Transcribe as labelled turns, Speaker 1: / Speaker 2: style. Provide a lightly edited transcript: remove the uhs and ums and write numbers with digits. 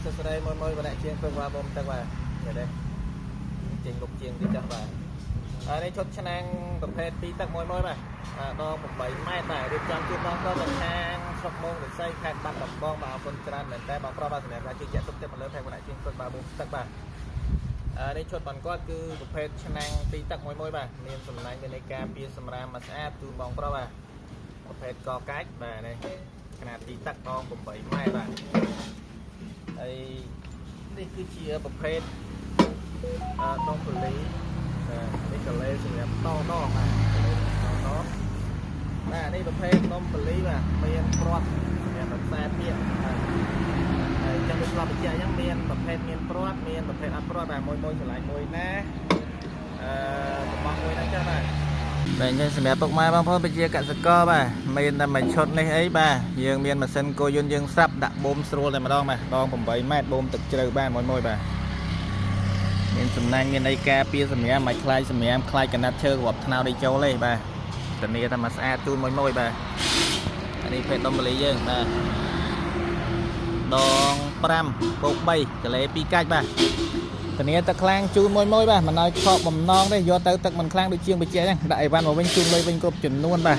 Speaker 1: សួស្តីមួយម្នាក់ជាងធ្វើqua bomទឹកបាទនេះចេញលុកជាងទីចាស់បាទនេះឈុតឆ្នាំងប្រភេទទីទឹកមួយបាទដង8ម៉ែត្របាទរៀបចំជូនបងប្អូនខាងស្រុកមងរិស័យខេត្តបាត់ដំបងបាទអរគុណច្រើនមែនតើបងប្រុសបាទសម្រាប់ការជឿជាក់ទុកចិត្តមកលើផែនម្នាក់ជាងធ្វើqua bomទឹកបាទនេះឈុតបន្តគាត់គឺប្រភេទឆ្នាំងទីទឹកមួយបាទមានសំណាញ់មាននៃការពារសម្រាមមកស្អាតជូនបងប្រុសបាទប្រភេទកកាច់បាទនេះขนาดទីទឹកដង8ម៉ែត្របាទហើយនេះគឺជាប្រភេទដងពលីនេះកលេសម្រាប់តបាទបាទនេះប្រភេទដងពលីបាទមានព្រាត់សម្រាប់ខ្សែទៀតហើយចឹងដូចស្លាប់បញ្ជាក់អញ្ចឹងមានប្រភេទមានព្រាត់មានប្រភេទអត់ព្រាត់បាទមួយឆ្លាញ់មួយណារបស់មួយហ្នឹងចឹងបាទតែអញ្ចឹងសម្រាប់ពុកម៉ែបងប្អូនប្រជាកសិករបាទមានតែមួយឈុតនេះអីបាទយើងមានម៉ាស៊ីនគោយន្តយើងស្រាប់ដាក់បូមស្រួលតែម្ដងបាទដង8ម៉ែត្របូមទឹកជ្រៅបានមួយបាទមានសំណាញ់មានអីការពារសម្រាប់មិនខ្លាយសម្រាប់ខ្លាយកណាត់ឈើរាប់ថ្នោតអីចូលទេបាទធានាថាមកស្អាតជូនមួយបាទនេះភេទដុំបលីយើងបាទដង5បូក3កលេ2កាច់បាទធានាទឹកខ្លាំងជូនមួយបាទមិនឲ្យខកបំណងទេយកទៅទឹកមិនខ្លាំងដូចជាងបច្ចេកហ្នឹងដាក់អីវ៉ាន់មកវិញជូនលុយវិញគ្រប់ចំនួនបាទ